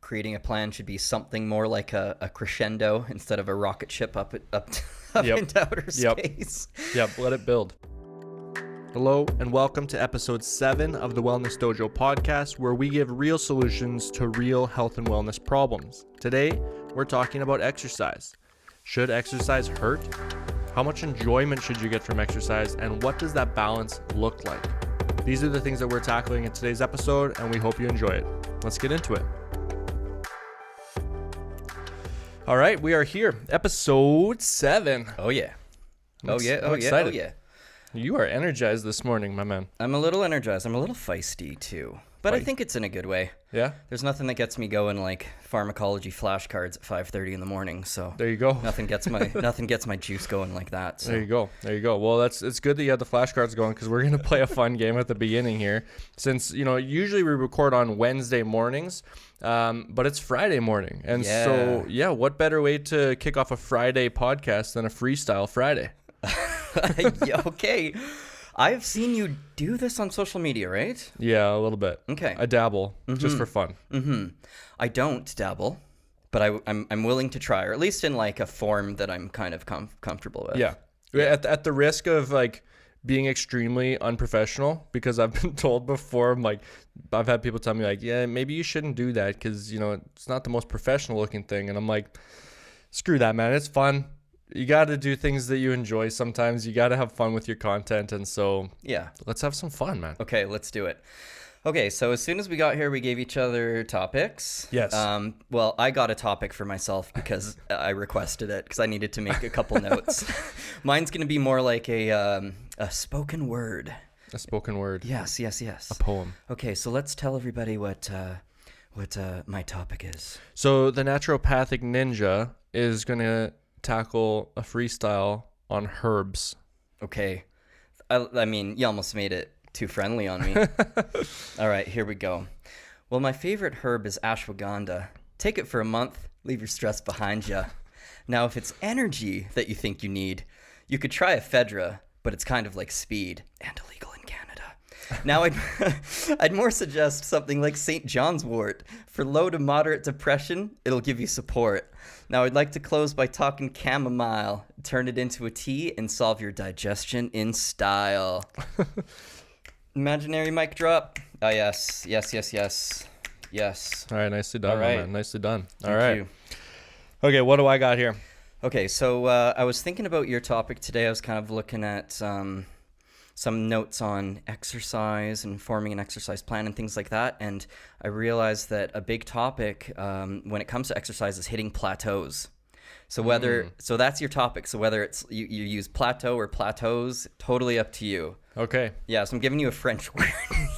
creating a plan should be something more like a crescendo instead of a rocket ship up into outer space. Yep, let it build. Hello, and welcome to episode 7 of the Wellness Dojo podcast, where we give real solutions to real health and wellness problems. Today, we're talking about exercise. Should exercise hurt? How much enjoyment should you get from exercise, and what does that balance look like? These are the things that we're tackling in today's episode, and we hope you enjoy it. Let's get into it. All right, we are here. Episode 7. Oh, yeah. I'm excited. You are energized this morning, my man. I'm a little energized. I'm a little feisty, too. But I think it's in a good way. Yeah? There's nothing that gets me going like pharmacology flashcards at 5:30 in the morning. So there you go. Nothing gets my juice going like that. So. There you go. Well, it's good that you had the flashcards going, because we're gonna play a fun game at the beginning here. Since usually we record on Wednesday mornings, but it's Friday morning, and so what better way to kick off a Friday podcast than a freestyle Friday? Okay. I've seen you do this on social media, right? Yeah, a little bit. Okay. I dabble, just for fun. Mm-hmm. I don't dabble, but I'm willing to try, or at least in like a form that I'm kind of comfortable with. Yeah. At the risk of like being extremely unprofessional, because I've been told before, I've had people tell me like, yeah, maybe you shouldn't do that because, it's not the most professional looking thing. And I'm like, screw that, man. It's fun. You got to do things that you enjoy sometimes. You got to have fun with your content. And so, let's have some fun, man. Okay, let's do it. Okay, so as soon as we got here, we gave each other topics. Yes. Well, I got a topic for myself because I requested it because I needed to make a couple notes. Mine's going to be more like a spoken word. A spoken word. Yes. A poem. Okay, so let's tell everybody what my topic is. So the naturopathic ninja is going to tackle a freestyle on herbs. Okay. I mean, you almost made it too friendly on me. All right, here we go. Well, my favorite herb is ashwagandha. Take it for a month, leave your stress behind you. Now, if it's energy that you think you need, you could try ephedra, but it's kind of like speed and illegal in Canada. Now, I'd more suggest something like St. John's wort. For low to moderate depression, it'll give you support. Now, I'd like to close by talking chamomile. Turn it into a tea and solve your digestion in style. Imaginary mic drop. Oh, yes. All right, nicely done, man. Nicely done. All Thank right. you. Okay, what do I got here? Okay, so I was thinking about your topic today. I was kind of looking at some notes on exercise and forming an exercise plan and things like that. And I realized that a big topic when it comes to exercise is hitting plateaus. So so that's your topic. So whether it's you use plateau or plateaus, totally up to you. Okay. Yeah, so I'm giving you a French word.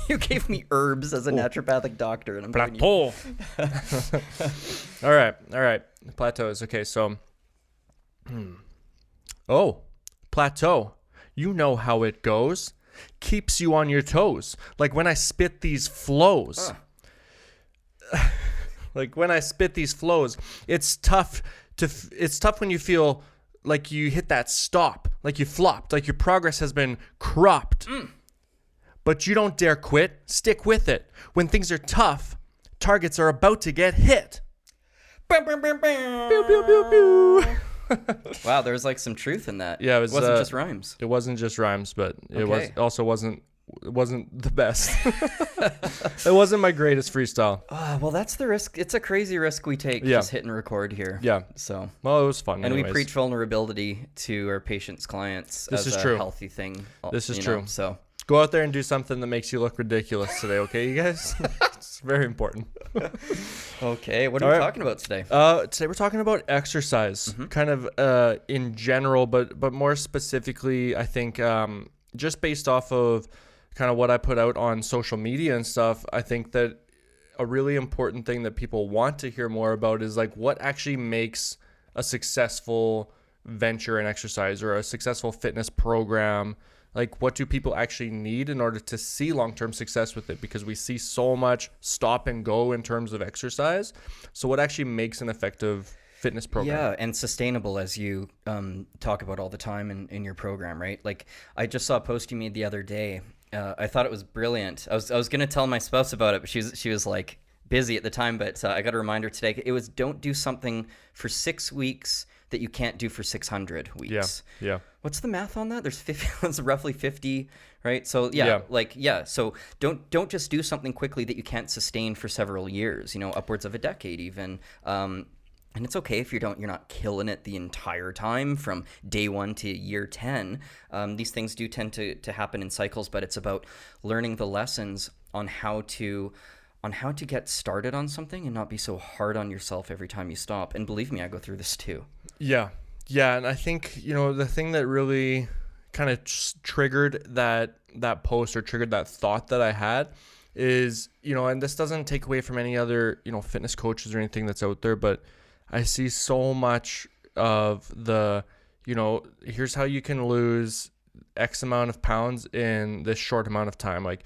You gave me herbs as a naturopathic doctor, and I'm plateau. All right. Plateaus. Okay, so plateau. You know how it goes. Keeps you on your toes. Like when I spit these flows. Like when I spit these flows, it's tough when you feel like you hit that stop, like you flopped, like your progress has been cropped. But you don't dare quit. Stick with it. When things are tough, targets are about to get hit. Pew, pew, pew, pew. Wow, there's like some truth in that. Yeah, it wasn't just rhymes. It wasn't just rhymes, but it wasn't the best. It wasn't my greatest freestyle. Well, that's the risk. It's a crazy risk we take just hit and record here. Yeah. So. Well, it was fun. And anyways. we preach vulnerability to our patients, clients. This as is a true. Healthy thing. This is true. So. Go out there and do something that makes you look ridiculous today, okay, you guys? It's very important. Okay, what are we talking about today? Today we're talking about exercise, kind of in general, but more specifically, I think just based off of kind of what I put out on social media and stuff, I think that a really important thing that people want to hear more about is like what actually makes a successful venture in exercise or a successful fitness program. Like, what do people actually need in order to see long-term success with it? Because we see so much stop and go in terms of exercise. So what actually makes an effective fitness program? Yeah, and sustainable, as you talk about all the time in your program, right? Like, I just saw a post you made the other day. I thought it was brilliant. I was going to tell my spouse about it, but she was like, busy at the time, but I got a reminder today. It was don't do something for 6 weeks that you can't do for 600 weeks. Yeah. What's the math on that? There's 50, that's roughly 50, right? So so don't just do something quickly that you can't sustain for several years, upwards of a decade even. And it's okay if you're not killing it the entire time from day 1 to year 10. These things do tend to happen in cycles, but it's about learning the lessons on how to get started on something and not be so hard on yourself every time you stop. And believe me, I go through this too. Yeah. And I think, the thing that really kind of triggered that post or triggered that thought that I had is, and this doesn't take away from any other, fitness coaches or anything that's out there, but I see so much of the, here's how you can lose X amount of pounds in this short amount of time. Like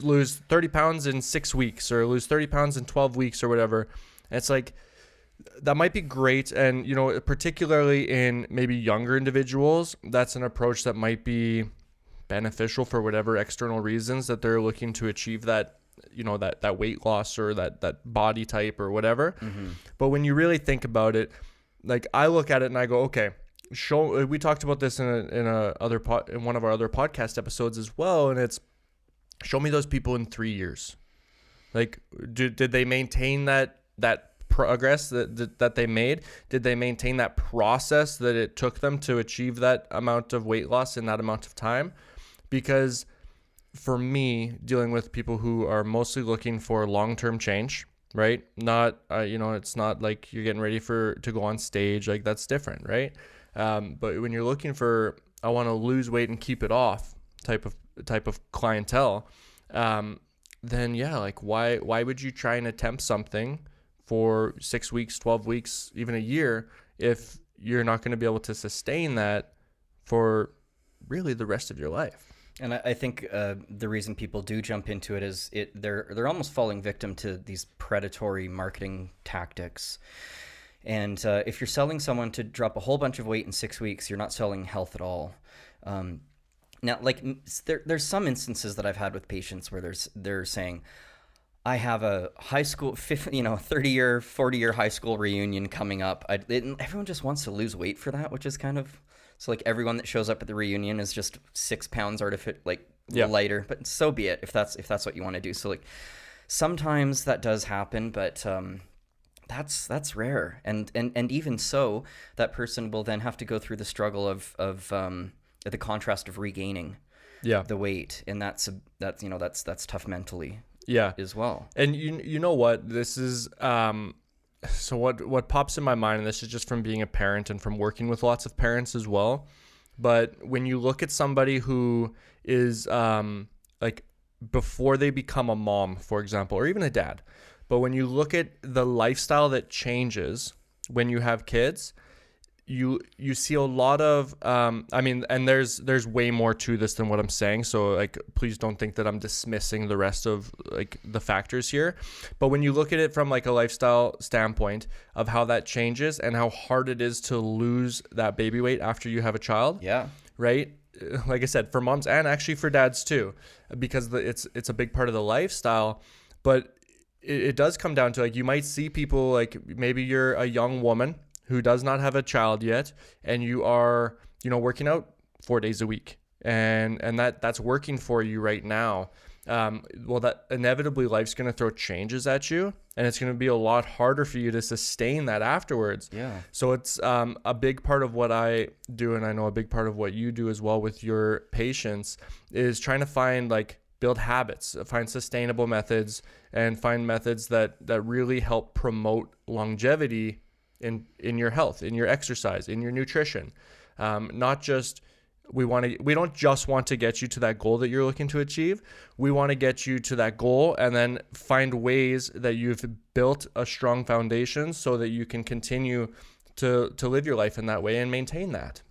lose 30 pounds in 6 weeks or lose 30 pounds in 12 weeks or whatever. And it's like, that might be great. And, particularly in maybe younger individuals, that's an approach that might be beneficial for whatever external reasons that they're looking to achieve that, that weight loss or that body type or whatever. Mm-hmm. But when you really think about it, like I look at it and I go, okay, we talked about this in one of our other podcast episodes as well. And it's show me those people in 3 years. Like, did they maintain that progress that they made? Did they maintain that process that it took them to achieve that amount of weight loss in that amount of time? Because for me, dealing with people who are mostly looking for long-term change, right? Not, it's not like you're getting ready to go on stage. Like that's different, right? But when you're looking for, I want to lose weight and keep it off type of clientele, then yeah, like why would you try and attempt something for 6 weeks, 12 weeks, even a year, if you're not going to be able to sustain that for really the rest of your life? And I think the reason people do jump into it is they're almost falling victim to these predatory marketing tactics. And if you're selling someone to drop a whole bunch of weight in 6 weeks, you're not selling health at all. Now, like there's some instances that I've had with patients where they're saying, I have a high school, 30-year, 40-year high school reunion coming up. Everyone just wants to lose weight for that, which is kind of, so like everyone that shows up at the reunion is just 6 pounds lighter, but so be it if that's what you want to do. So like sometimes that does happen, but that's rare. And even so, that person will then have to go through the struggle of the contrast of regaining the weight. And that's tough mentally. Yeah, as well. And you know what, this is so what pops in my mind, and this is just from being a parent and from working with lots of parents as well, but when you look at somebody who is like before they become a mom, for example, or even a dad, but when you look at the lifestyle that changes when you have kids, you see a lot of and there's way more to this than what I'm saying, so like please don't think that I'm dismissing the rest of like the factors here, but when you look at it from like a lifestyle standpoint of how that changes and how hard it is to lose that baby weight after you have a child, right, like I said, for moms and actually for dads too, because it's a big part of the lifestyle, but it does come down to like you might see people like maybe you're a young woman who does not have a child yet, and you are, working out 4 days a week, and that's working for you right now. Well, that inevitably life's going to throw changes at you, and it's going to be a lot harder for you to sustain that afterwards. Yeah. So it's a big part of what I do, and I know a big part of what you do as well with your patients is trying to build habits, find sustainable methods, and find methods that really help promote longevity in your health, in your exercise, in your nutrition. Not just we don't just want to get you to that goal that you're looking to achieve. We want to get you to that goal and then find ways that you've built a strong foundation so that you can continue to live your life in that way and maintain that.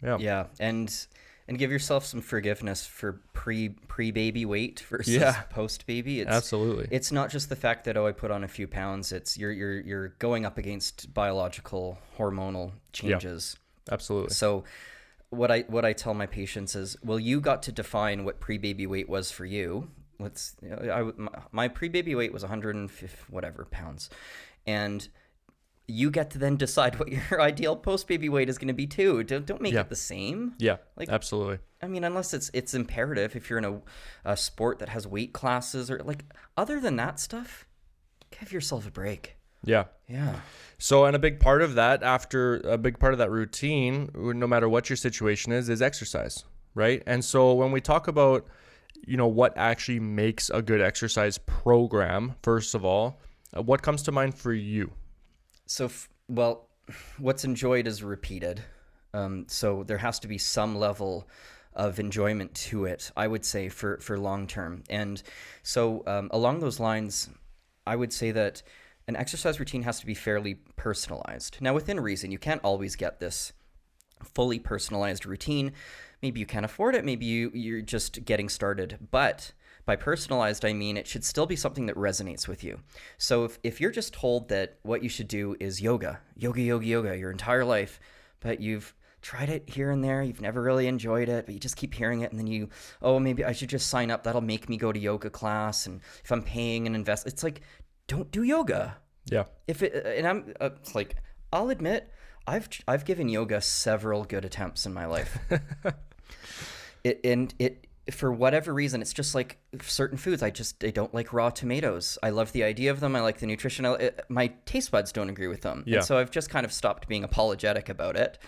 Yeah. And give yourself some forgiveness for pre-baby weight versus post-baby. Absolutely. It's not just the fact that, I put on a few pounds. It's you're going up against biological hormonal changes. Yeah, absolutely. So what I tell my patients is, well, you got to define what pre-baby weight was for you. my pre-baby weight was 150 whatever pounds, and you get to then decide what your ideal post-baby weight is going to be too. Don't make it the same. Yeah, absolutely. I mean, unless it's imperative, if you're in a sport that has weight classes, or like, other than that stuff, give yourself a break. Yeah. So, and a big part of that routine, no matter what your situation is exercise, right? And so when we talk about, what actually makes a good exercise program, first of all, what comes to mind for you? So, what's enjoyed is repeated. So there has to be some level of enjoyment to it, I would say, for long term. And so along those lines, I would say that an exercise routine has to be fairly personalized. Now, within reason, you can't always get this fully personalized routine. Maybe you can't afford it. Maybe you're just getting started. But by personalized, I mean it should still be something that resonates with you. So if you're just told that what you should do is yoga your entire life, but you've tried it here and there, you've never really enjoyed it, but you just keep hearing it, and then maybe I should just sign up, that'll make me go to yoga class, and if I'm paying and invest, it's like, don't do yoga. Yeah. It's like, I'll admit, I've given yoga several good attempts in my life. For whatever reason, it's just like certain foods. I don't like raw tomatoes. I love the idea of them. I like the nutrition. My taste buds don't agree with them. Yeah. And so I've just kind of stopped being apologetic about it.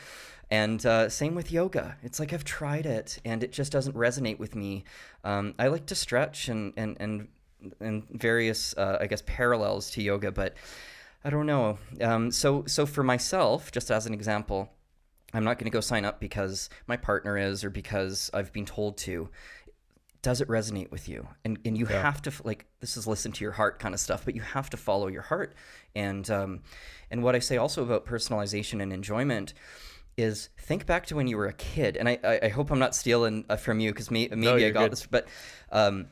And same with yoga. It's like I've tried it and it just doesn't resonate with me. I like to stretch and various, I guess, parallels to yoga, but I don't know. So for myself, just as an example, I'm not going to go sign up because my partner is, or because I've been told to. Does it resonate with you? And you have to, like, this is listen to your heart kind of stuff, but you have to follow your heart. And what I say also about personalization and enjoyment is think back to when you were a kid. And I hope I'm not stealing from you, because maybe I got good. This, but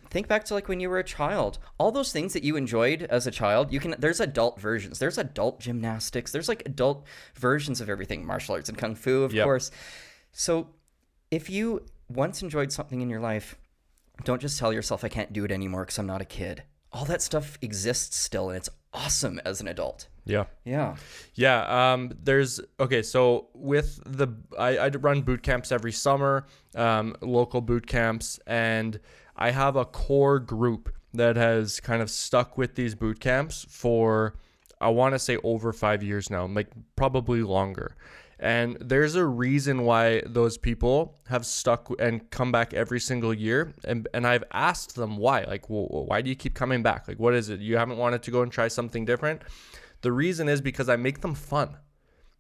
think back to like when you were a child. All those things that you enjoyed as a child, there's adult versions. There's adult gymnastics. There's like adult versions of everything. Martial arts and kung fu, of course. So if you once enjoyed something in your life, don't just tell yourself I can't do it anymore because I'm not a kid. All that stuff exists still, and it's awesome as an adult. Yeah. So with I run boot camps every summer, local boot camps, and I have a core group that has kind of stuck with these boot camps for, I want to say, over 5 years now, like probably longer. And there's a reason why those people have stuck and come back every single year. And I've asked them why. Like, why do you keep coming back? Like, what is it? You haven't wanted to go and try something different? The reason is because I make them fun.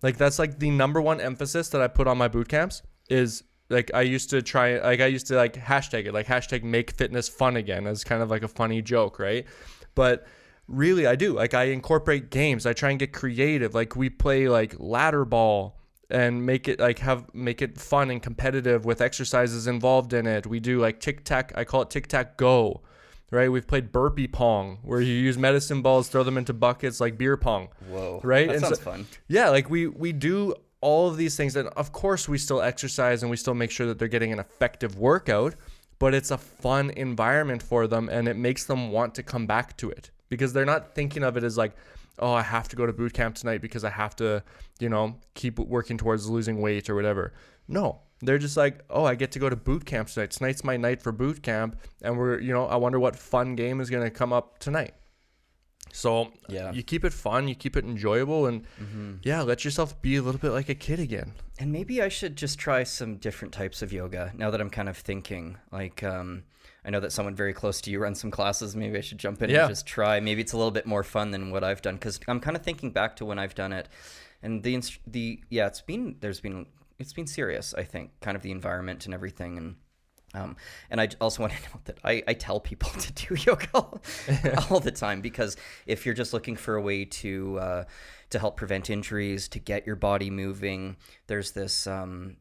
Like, that's like the number one emphasis that I put on my boot camps is, like, I used to hashtag it, like hashtag make fitness fun again, as kind of like a funny joke, right? But really I do. Like, I incorporate games. I try and get creative. Like, we play like ladder ball and make it fun and competitive with exercises involved in it. We do like tic-tac, I call it tic-tac-go, right? We've played burpee pong, where you use medicine balls, throw them into buckets like beer pong. Whoa. Right? That sounds fun. Yeah, like we do all of these things. And of course we still exercise and we still make sure that they're getting an effective workout, but it's a fun environment for them, and it makes them want to come back to it, because they're not thinking of it as like, oh, I have to go to boot camp tonight because I have to, keep working towards losing weight or whatever. No, they're just like, oh, I get to go to boot camp tonight. Tonight's my night for boot camp. And I wonder what fun game is going to come up tonight. So you keep it fun, you keep it enjoyable, and let yourself be a little bit like a kid again. And maybe I should just try some different types of yoga now that I'm kind of thinking. Like, I know that someone very close to you runs some classes. Maybe I should jump in and just try. Maybe it's a little bit more fun than what I've done, because I'm kind of thinking back to when I've done it, and it's been serious. I think kind of the environment and everything, and I also want to note that I tell people to do yoga all the time, because if you're just looking for a way to help prevent injuries, to get your body moving, there's this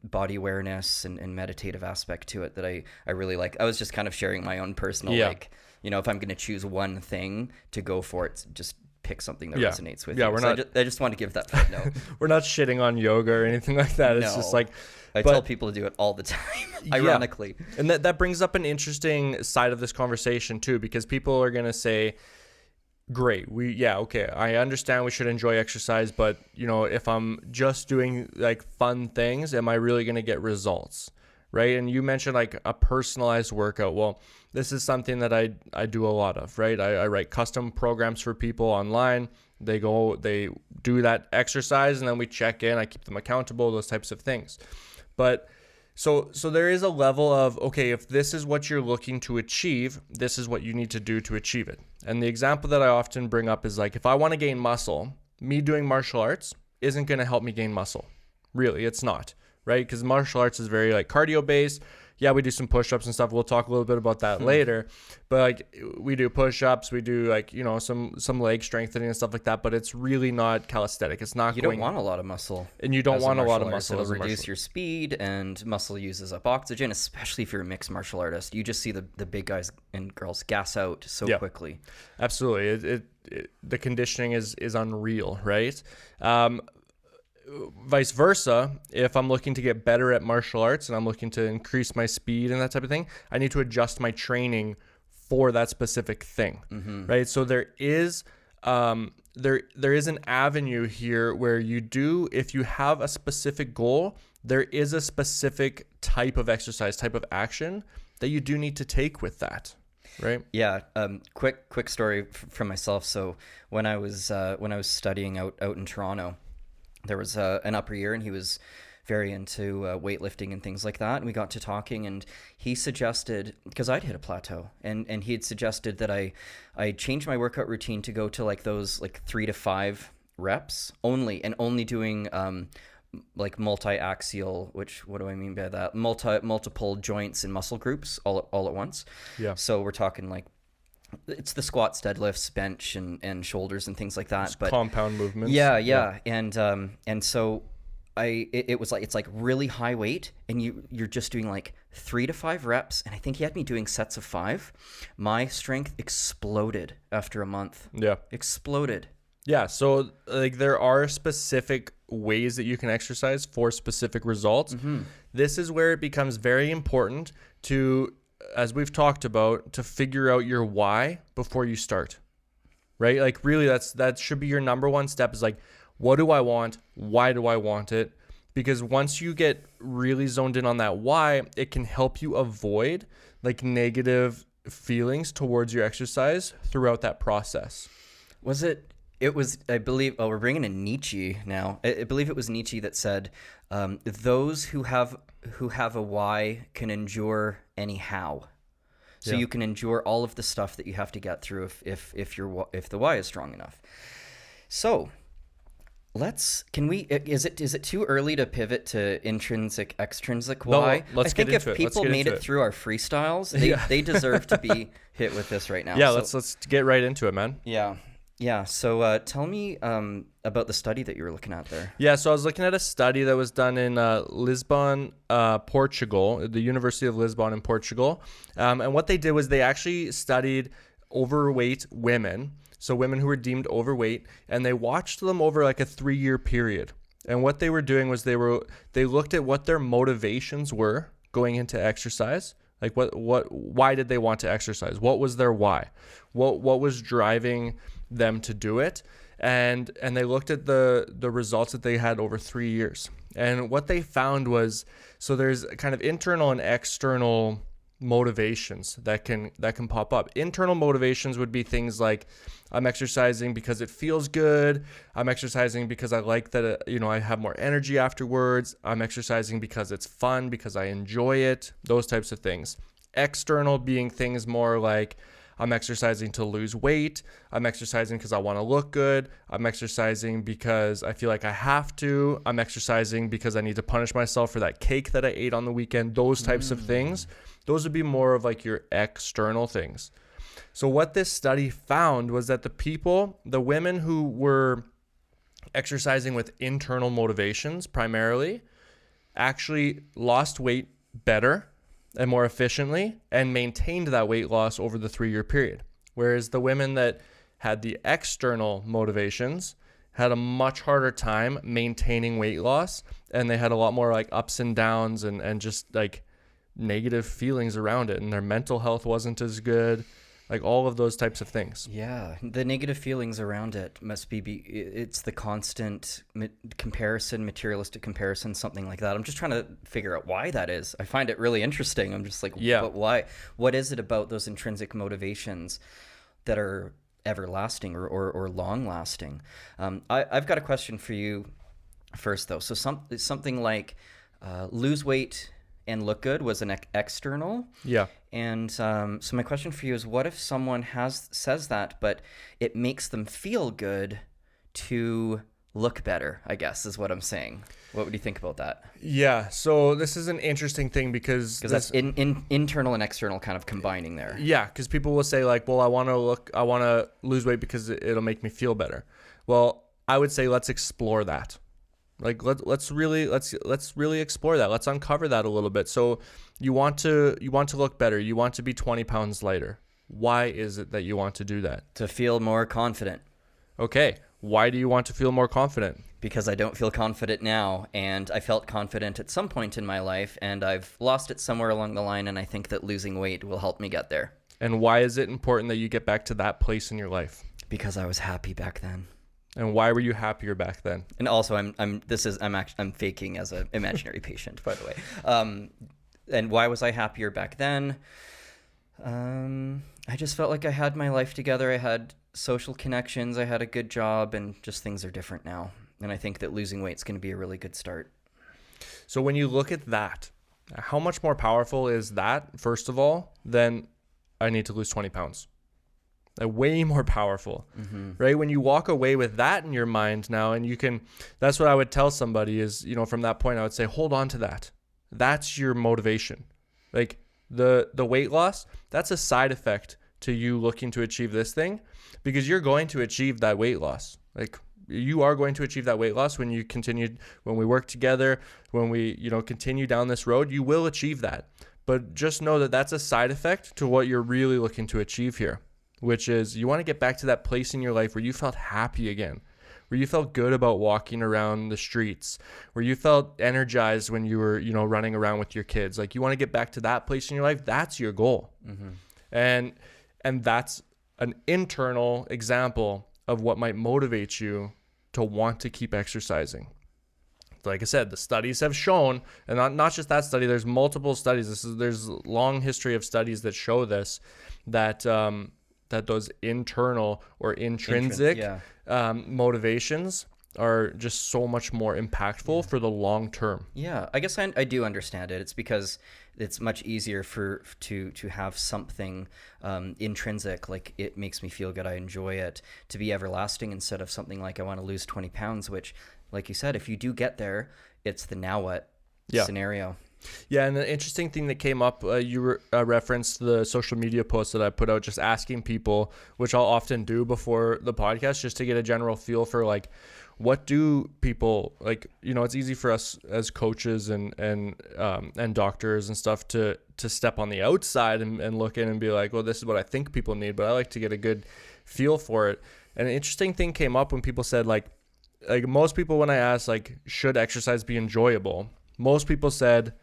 body awareness and meditative aspect to it that I really like. I was just kind of sharing my own personal, if I'm going to choose one thing to go for, it, just pick something that resonates with you. I just want to give that footnote. We're not shitting on yoga or anything like that. It's just like, I tell people to do it all the time, ironically. And that brings up an interesting side of this conversation too, because people are going to say, great, okay, I understand we should enjoy exercise, but if I'm just doing like fun things, am I really going to get results? Right? And you mentioned like a personalized workout. Well, this is something that I do a lot of, right? I write custom programs for people online. They do that exercise, and then we check in. I keep them accountable, those types of things. But so there is a level of, okay, if this is what you're looking to achieve, this is what you need to do to achieve it. And the example that I often bring up is like, if I want to gain muscle, me doing martial arts isn't going to help me gain muscle. Really, it's not, right? Because martial arts is very like cardio based. Yeah, we do some push-ups and stuff. We'll talk a little bit about that later. But like we do push-ups, we do like, some leg strengthening and stuff like that, but it's really not calisthenic. It's not You don't want a lot of muscle. And you don't want a lot of muscle. It'll reduce your speed, and muscle uses up oxygen, especially if you're a mixed martial artist. You just see the big guys and girls gas out so quickly. Absolutely. The conditioning is unreal, right? Vice versa, if I'm looking to get better at martial arts and I'm looking to increase my speed and that type of thing, I need to adjust my training for that specific thing, right? So there is an avenue here where if you have a specific goal, there is a specific type of exercise, type of action that you do need to take with that, right? Yeah. Quick story from myself. So when I was studying out in Toronto, there was an upper year, and he was very into weightlifting and things like that. And we got to talking, and he suggested, because I'd hit a plateau, and he had suggested that I change my workout routine to go to like those like 3 to 5 reps only, and only doing like multi-axial, what do I mean by that? Multiple joints and muscle groups all at once. Yeah. So we're talking like, it's the squats, deadlifts, bench, and shoulders and things like that. But compound movements. Yeah. And so it was like, it's like really high weight, and you're just doing like 3 to 5 reps. And I think he had me doing sets of 5. My strength exploded after a month. Yeah. Exploded. Yeah. So like there are specific ways that you can exercise for specific results. This is where it becomes very important to, as we've talked about, to figure out your why before you start, right? Like really that should be your number one step, is like, what do I want? Why do I want it? Because once you get really zoned in on that why, it can help you avoid like negative feelings towards your exercise throughout that process. It was, I believe, we're bringing in Nietzsche now. I believe it was Nietzsche that said, those who have a why can endure any how. So you can endure all of the stuff that you have to get through if the why is strong enough. So is it too early to pivot to intrinsic, extrinsic why? No, let's get into it. I think if people made it through our freestyles, they deserve to be hit with this right now. Yeah, let's get right into it, man. Yeah. So tell me about the study that you were looking at there. Yeah, so I was looking at a study that was done in Lisbon, Portugal, the University of Lisbon in Portugal. And what they did was they actually studied overweight women, so women who were deemed overweight, and they watched them over like a 3-year period. And what they were doing was they looked at what their motivations were going into exercise. Like why did they want to exercise? What was their why? What was driving them to do it? And they looked at the results that they had over 3 years. And what they found was, so there's kind of internal and external motivations that can pop up. Internal motivations would be things like, I'm exercising because it feels good. I'm exercising because I like that, I have more energy afterwards. I'm exercising because it's fun, because I enjoy it, those types of things. External being things more like, I'm exercising to lose weight. I'm exercising because I want to look good. I'm exercising because I feel like I have to. I'm exercising because I need to punish myself for that cake that I ate on the weekend. Those types of things. Those would be more of like your external things. So what this study found was that the women who were exercising with internal motivations primarily actually lost weight better and more efficiently and maintained that weight loss over the 3-year period. Whereas the women that had the external motivations had a much harder time maintaining weight loss, and they had a lot more like ups and downs and just like negative feelings around it, and their mental health wasn't as good, like all of those types of things. Yeah, the negative feelings around it must it's the constant comparison, materialistic comparison, something like that. I'm just trying to figure out why that is. I find it really interesting. I'm just like, but why? What is it about those intrinsic motivations that are everlasting or long lasting? I've got a question for you first, though. So something like lose weight and look good was an external. Yeah. And so my question for you is, what if someone says that, but it makes them feel good to look better, I guess is what I'm saying. What would you think about that? Yeah. So this is an interesting thing because that's internal and external kind of combining there. Yeah. Because people will say like, well, I want to lose weight because it'll make me feel better. Well, I would say, let's explore that. Like let's really explore that. Let's uncover that a little bit. So you want to look better. You want to be 20 pounds lighter. Why is it that you want to do that? To feel more confident. Okay. Why do you want to feel more confident? Because I don't feel confident now, and I felt confident at some point in my life, and I've lost it somewhere along the line, and I think that losing weight will help me get there. And why is it important that you get back to that place in your life? Because I was happy back then. And why were you happier back then? And also, I'm faking as an imaginary patient, by the way. And why was I happier back then? I just felt like I had my life together. I had social connections. I had a good job, and just things are different now. And I think that losing weight is going to be a really good start. So when you look at that, how much more powerful is that, first of all, than I need to lose 20 pounds? Way more powerful, right? When you walk away with that in your mind now, and that's what I would tell somebody is, from that point, I would say, hold on to that. That's your motivation. Like the weight loss, that's a side effect to you looking to achieve this thing, because you're going to achieve that weight loss. Like you are going to achieve that weight loss when we work together, when we, continue down this road, you will achieve that. But just know that that's a side effect to what you're really looking to achieve here, which is you want to get back to that place in your life where you felt happy again, where you felt good about walking around the streets, where you felt energized when you were, running around with your kids. Like you want to get back to that place in your life. That's your goal. And that's an internal example of what might motivate you to want to keep exercising. Like I said, the studies have shown, and not just that study, there's multiple studies. There's a long history of studies that show this, that those internal or intrinsic motivations are just so much more impactful for the long term. Yeah, I guess I do understand it. It's because it's much easier to have something intrinsic, like it makes me feel good, I enjoy it, to be everlasting, instead of something like I want to lose 20 pounds, which, like you said, if you do get there, it's the now what scenario. Yeah, and the interesting thing that came up, you referenced the social media post that I put out, just asking people, which I'll often do before the podcast, just to get a general feel for like, what do people like? It's easy for us as coaches and doctors and stuff to step on the outside and look in and be like, well, this is what I think people need, but I like to get a good feel for it. And an interesting thing came up when people said like most people, when I asked like, should exercise be enjoyable? Most people said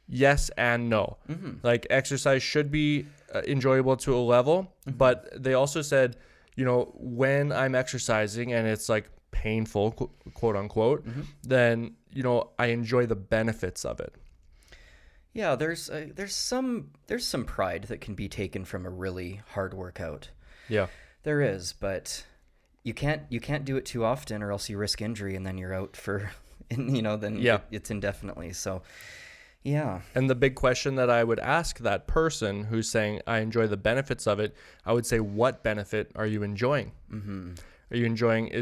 yes and no. Like exercise should be enjoyable to a level, but they also said, when I'm exercising and it's like painful, quote unquote, then, I enjoy the benefits of it. Yeah, there's some pride that can be taken from a really hard workout. Yeah, there is, but you can't do it too often, or else you risk injury, and then you're out for, it's indefinitely. So, yeah. And the big question that I would ask that person who's saying, I enjoy the benefits of it, I would say, what benefit are you enjoying? Are you enjoying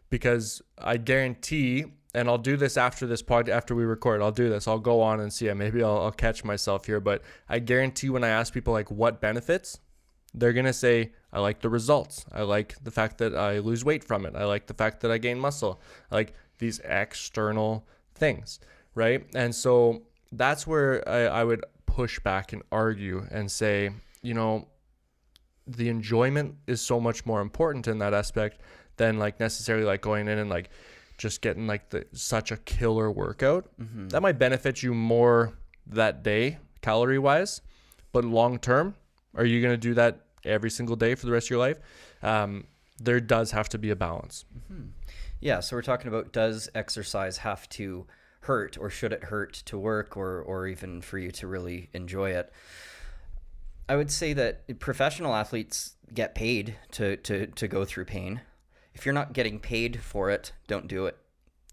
because I guarantee, and I'll do this after this after we record, I'll do this. I'll go on and see. Maybe I'll catch myself here, but I guarantee when I ask people like what benefits, they're going to say, I like the results. I like the fact that I lose weight from it. I like the fact that I gain muscle. I like these external things, right? And so that's where I would push back and argue and say, the enjoyment is so much more important in that aspect than like necessarily like going in and like just getting like such a killer workout. That might benefit you more that day calorie wise, but long term, are you going to do that every single day for the rest of your life? There does have to be a balance. Yeah. So we're talking about, does exercise have to hurt, or should it hurt to work, or even for you to really enjoy it? I would say that professional athletes get paid to go through pain. If you're not getting paid for it, don't do it.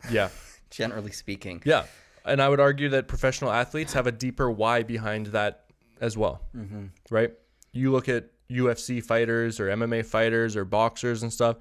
Yeah. Generally speaking. Yeah. And I would argue that professional athletes have a deeper why behind that as well. Right? You look at UFC fighters or MMA fighters or boxers and stuff,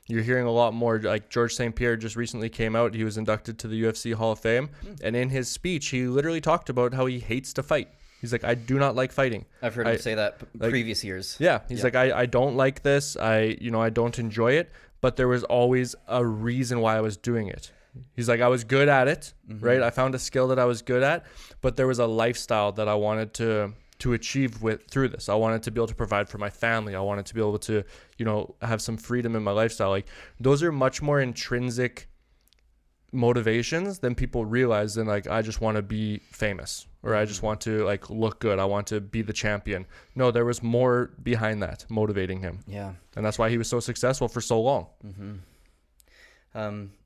you're hearing a lot more. Like George St. Pierre just recently came out. He was inducted to the UFC Hall of Fame. And in his speech, he literally talked about how he hates to fight. He's like, I do not like fighting. I've heard him say that previous years. Yeah. He's like, I don't like this. I don't enjoy it. But there was always a reason why I was doing it. He's like, I was good at it, right? I found a skill that I was good at, but there was a lifestyle that I wanted to achieve through this. I wanted to be able to provide for my family. I wanted to be able to, have some freedom in my lifestyle. Like, those are much more intrinsic motivations than people realize. And like, I just want to be famous, or I just want to like look good. I want to be the champion. No, there was more behind that motivating him. Yeah. And that's why he was so successful for so long.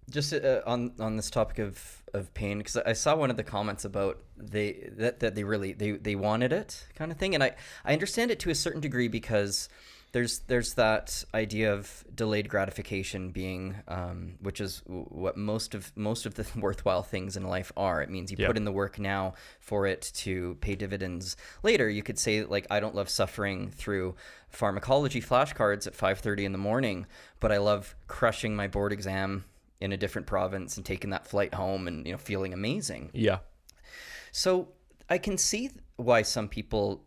Just on this topic of pain, because I saw one of the comments about they wanted it kind of thing, and I understand it to a certain degree, because there's that idea of delayed gratification being, which is what most of the worthwhile things in life are. It means you put in the work now for it to pay dividends later. You could say, like, I don't love suffering through pharmacology flashcards at 5:30 in the morning, but I love crushing my board exam in a different province and taking that flight home and feeling amazing. Yeah. So I can see why some people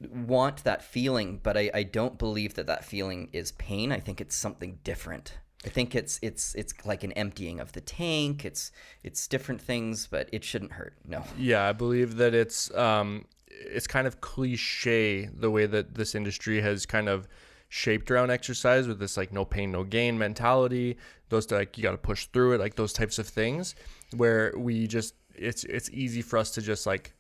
want that feeling, but I don't believe that feeling is pain. I think it's something different. I think it's like an emptying of the tank. It's different things, but it shouldn't hurt. No. Yeah, I believe that it's kind of cliche the way that this industry has kind of shaped around exercise, with this like no pain, no gain mentality. Those like, you got to push through it, like those types of things, where we just, it's easy for us to just like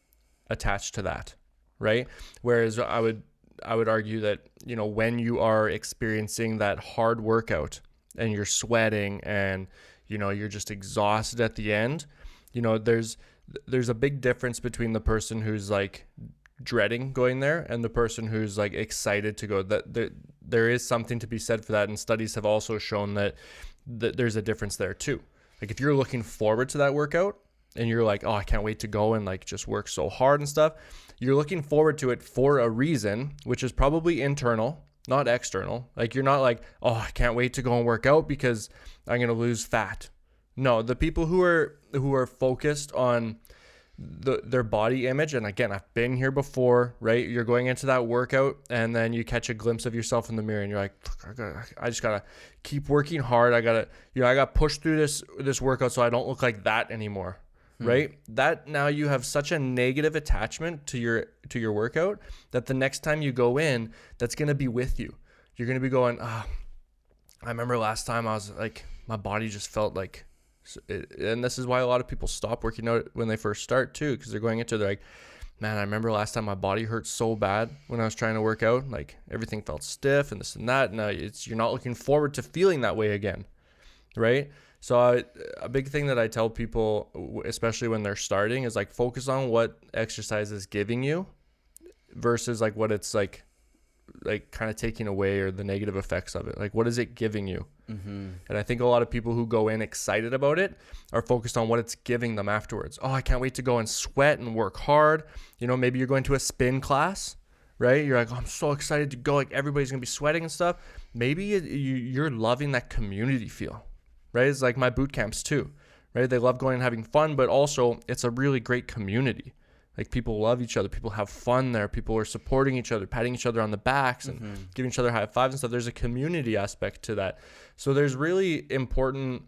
attach to that, right? Whereas I would argue that, when you are experiencing that hard workout and you're sweating and, you're just exhausted at the end, there's a big difference between the person who's like dreading going there and the person who's like excited to go. That there is something to be said for that, and studies have also shown that there's a difference there too. Like, if you're looking forward to that workout and you're like, oh, I can't wait to go and like just work so hard and stuff, you're looking forward to it for a reason, which is probably internal, not external. Like, you're not like, oh, I can't wait to go and work out because I'm going to lose fat. No, the people who are focused on their body image, and again, I've been here before, right? You're going into that workout and then you catch a glimpse of yourself in the mirror and you're like, I just gotta keep working hard. I gotta push through this workout so I don't look like that anymore. Right? That now you have such a negative attachment to your workout that the next time you go in, that's gonna be with you. You're gonna be going, I remember last time I was like, my body just felt like. And this is why a lot of people stop working out when they first start too, because they're going into, they're like, man, I remember last time my body hurt so bad when I was trying to work out. Like, everything felt stiff and this and that. Now you're not looking forward to feeling that way again, right? So a big thing that I tell people, especially when they're starting, is like, focus on what exercise is giving you versus like what it's like kind of taking away, or the negative effects of it. Like, what is it giving you? And I think a lot of people who go in excited about it are focused on what it's giving them afterwards. Oh, I can't wait to go and sweat and work hard. Maybe you're going to a spin class, right? You're like, oh, I'm so excited to go. Like, everybody's going to be sweating and stuff. Maybe you're loving that community feel, right? It's like my boot camps too, right? They love going and having fun, but also it's a really great community. Like, people love each other. People have fun there. People are supporting each other, patting each other on the backs and giving each other high fives and stuff. There's a community aspect to that. So there's really important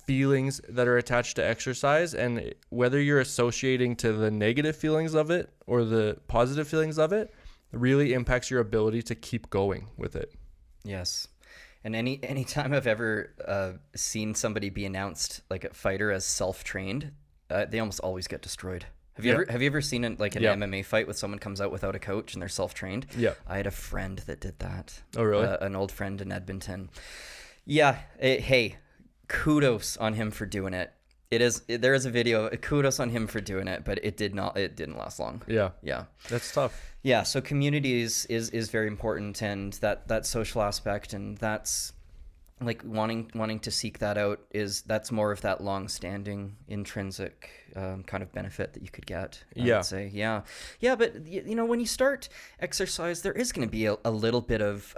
feelings that are attached to exercise, and whether you're associating to the negative feelings of it or the positive feelings of it really impacts your ability to keep going with it. Yes. And anytime I've ever seen somebody be announced like a fighter as self-trained, they almost always get destroyed. Have you ever seen an MMA fight with someone comes out without a coach and they're self-trained? Yeah. I had a friend that did that. Oh, really? An old friend in Edmonton. Yeah. Hey, kudos on him for doing it. There is a video. Kudos on him for doing it, but it didn't last long. Yeah. Yeah. That's tough. Yeah. So community is very important, and that social aspect, and that's like wanting to seek that out that's more of that long-standing intrinsic kind of benefit that you could get. I would say. Yeah. But when you start exercise, there is going to be a little bit of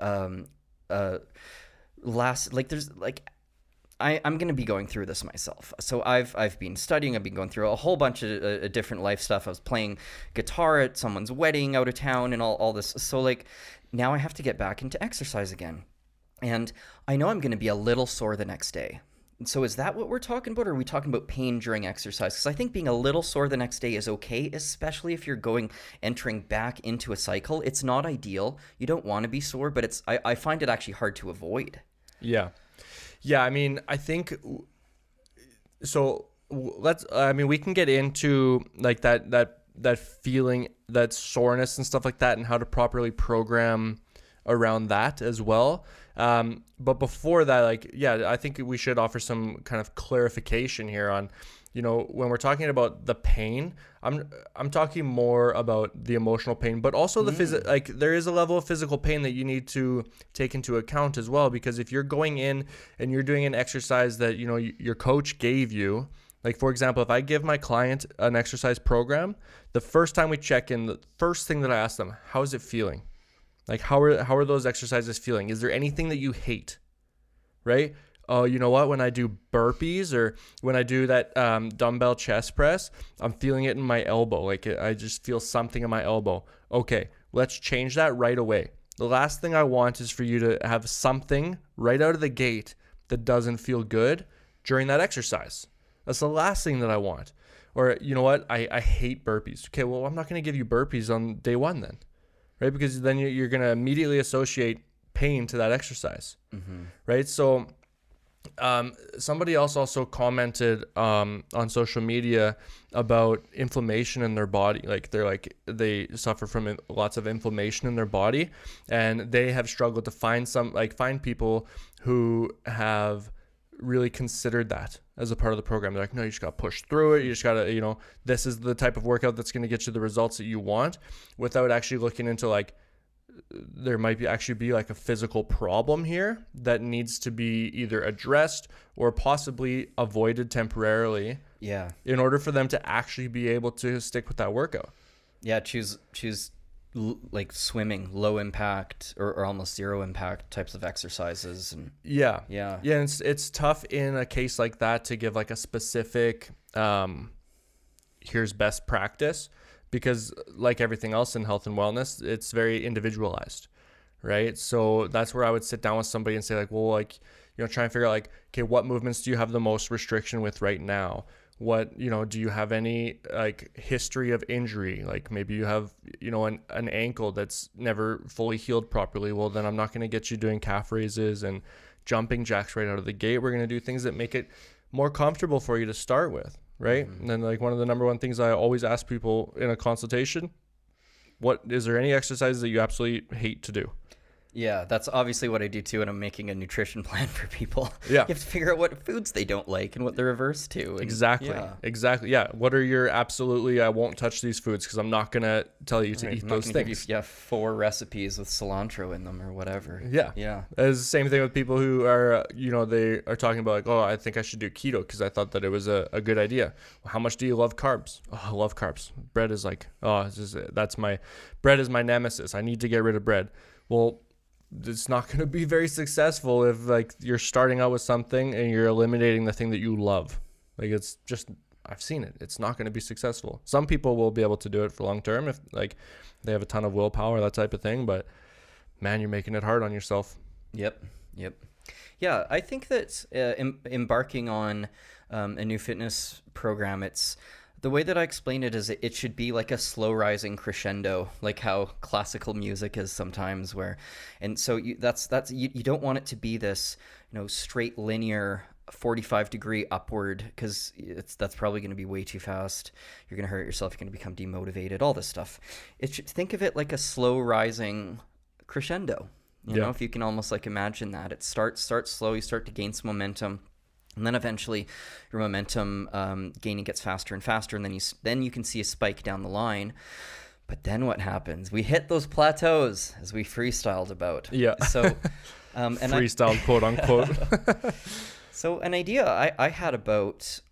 I'm going to be going through this myself. So I've been studying. I've been going through a whole bunch of different life stuff. I was playing guitar at someone's wedding out of town and all this. So like now I have to get back into exercise again. And I know I'm going to be a little sore the next day. So is that what we're talking about? Or are we talking about pain during exercise? Because I think being a little sore the next day is okay, especially if you're entering back into a cycle. It's not ideal. You don't want to be sore, but I find it actually hard to avoid. Yeah. Yeah, I mean, I think so. We can get into like that feeling, that soreness and stuff like that, and how to properly program around that as well. But before that, I think we should offer some kind of clarification here on, when we're talking about the pain, I'm talking more about the emotional pain, but also the there is a level of physical pain that you need to take into account as well, because if you're going in and you're doing an exercise that, your coach gave you, like for example, if I give my client an exercise program, the first time we check in, the first thing that I ask them, how is it feeling? Like, how are those exercises feeling? Is there anything that you hate, right? Oh, you know what? When I do burpees or when I do that dumbbell chest press, I'm feeling it in my elbow. Like I just feel something in my elbow. Okay, let's change that right away. The last thing I want is for you to have something right out of the gate that doesn't feel good during that exercise. That's the last thing that I want. Or, you know what? I hate burpees. Okay, well, I'm not going to give you burpees on day one then. Right? Because then you're going to immediately associate pain to that exercise, right? So somebody else also commented on social media about inflammation in their body. Like they suffer from lots of inflammation in their body, and they have struggled to find people who have really considered that as a part of the program. They're like, no, you just got to push through it. You just got to, this is the type of workout that's going to get you the results that you want, without actually looking into there might be like a physical problem here that needs to be either addressed or possibly avoided temporarily. Yeah. In order for them to actually be able to stick with that workout. Yeah. Choose like swimming, low impact or almost zero impact types of exercises. And yeah. And it's tough in a case like that to give like a specific, here's best practice, because like everything else in health and wellness, it's very individualized, right? So that's where I would sit down with somebody and say try and figure out okay, what movements do you have the most restriction with right now? What, do you have any history of injury? Like maybe you have, an ankle that's never fully healed properly. Well, then I'm not going to get you doing calf raises and jumping jacks right out of the gate. We're going to do things that make it more comfortable for you to start with, right? And then one of the number one things I always ask people in a consultation, is there any exercises that you absolutely hate to do? Yeah, that's obviously what I do too when I'm making a nutrition plan for people. Yeah. You have to figure out what foods they don't like and what they're averse to. And Exactly. Yeah. What are your I won't touch these foods because I'm not going to tell you to eat those things. Give you 4 recipes with cilantro in them or whatever. Yeah. Yeah. It's the same thing with people wwho are, they are talking about I think I should do keto because I thought that it was a good idea. Well, how much do you love carbs? Oh, I love carbs. Bread is bread is my nemesis. I need to get rid of bread. Well, it's not going to be very successful if you're starting out with something and you're eliminating the thing that you love. It's just, I've seen it. It's not going to be successful. Some people will be able to do it for long term if they have a ton of willpower, that type of thing. But man, you're making it hard on yourself. Yep. Yeah, I think that embarking on a new fitness program, the way that I explain it is it should be like a slow rising crescendo, like how classical music is sometimes and so you don't want it to be this, straight linear 45-degree upward, because that's probably going to be way too fast. You're going to hurt yourself. You're going to become demotivated, all this stuff. Think of it like a slow rising crescendo. You know, if you can almost like imagine that. It starts slow, you start to gain some momentum, and then eventually your momentum gaining gets faster and faster, and then you can see a spike down the line. But then what happens? We hit those plateaus, as we freestyled about. Yeah. So freestyled, quote unquote. So an idea I had about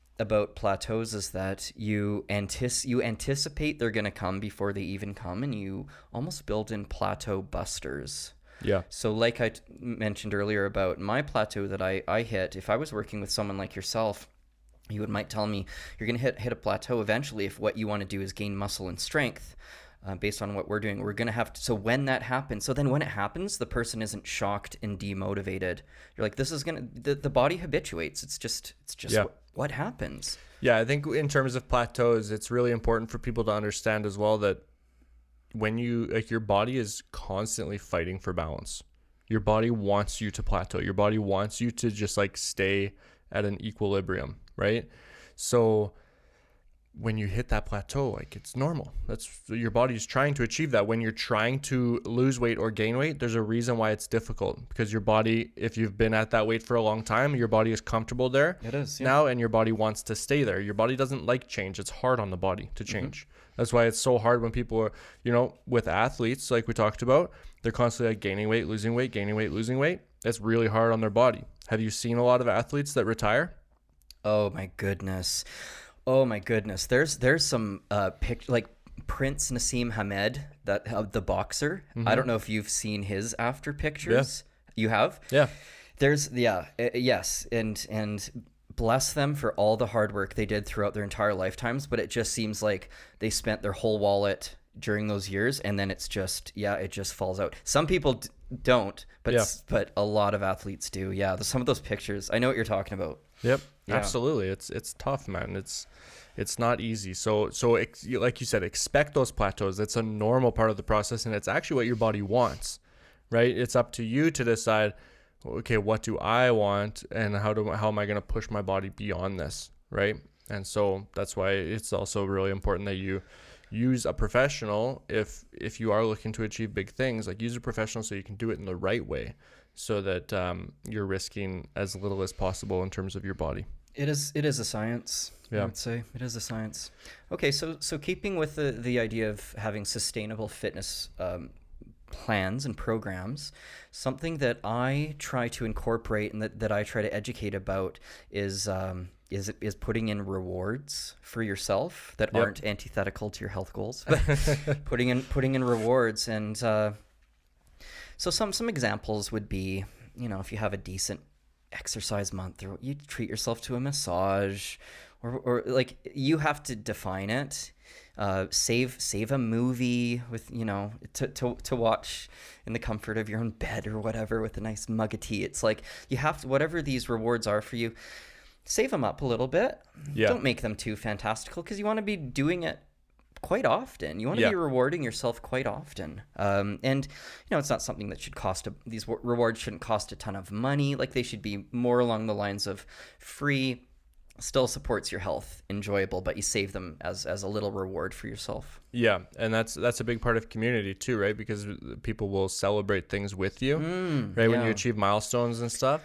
plateaus is that you anticipate they're going to come before they even come, and you almost build in plateau busters. Yeah. So like I mentioned earlier about my plateau that I hit, if I was working with someone like yourself, you might tell me you're going to hit a plateau eventually if what you want to do is gain muscle and strength. Based on what we're doing, we're going to have to, so when that happens, so then when it happens, the person isn't shocked and demotivated. You're like, this is going to, the body habituates. It's just what happens. Yeah. I think in terms of plateaus, it's really important for people to understand as well that when your body is constantly fighting for balance. Your body wants you to plateau. Your body wants you to just like stay at an equilibrium, right? So when you hit that plateau, like it's normal. That's your body's trying to achieve that. When you're trying to lose weight or gain weight, there's a reason why it's difficult, because your body, if you've been at that weight for a long time, your body is comfortable there. It is, yeah. Now, and your body wants to stay there. Your body doesn't like change. It's hard on the body to change. Mm-hmm. That's why it's so hard when people are, with athletes, like we talked about, they're constantly like gaining weight, losing weight, gaining weight, losing weight. It's really hard on their body. Have you seen a lot of athletes that retire? Oh my goodness. There's some like Prince Nassim Hamed, the boxer. Mm-hmm. I don't know if you've seen his after pictures. Yeah. You have? Yeah. Yes. And bless them for all the hard work they did throughout their entire lifetimes, but it just seems like they spent their whole wallet during those years, and then it's just, it just falls out. Some people don't, but a lot of athletes do. Yeah, some of those pictures, I know what you're talking about. Yep, yeah. Absolutely. It's tough, man. It's not easy. So like you said, expect those plateaus. It's a normal part of the process, and it's actually what your body wants, right? It's up to you to decide, okay, what do I want, and how am I going to push my body beyond this, right? And so that's why it's also really important that you use a professional if you are looking to achieve big things. Like, use a professional so you can do it in the right way, so that you're risking as little as possible in terms of your body. It is a science. Yeah. I would say it is a science. Okay, so keeping with the idea of having sustainable fitness plans and programs, something that I try to incorporate and that I try to educate about is putting in rewards for yourself that aren't antithetical to your health goals. putting in rewards, and so some examples would be, if you have a decent exercise month, or you treat yourself to a massage, or like, you have to define it. Save a movie with, to watch in the comfort of your own bed or whatever, with a nice mug of tea. It's like, you have to, whatever these rewards are for you, save them up a little bit. Yeah. Don't make them too fantastical, because you want to be doing it quite often. You want to be rewarding yourself quite often. And it's not something that should cost these rewards shouldn't cost a ton of money. Like, they should be more along the lines of free, still supports your health, enjoyable, but you save them as a little reward for yourself. Yeah, and that's a big part of community too, right? Because people will celebrate things with you, right? When you achieve milestones and stuff.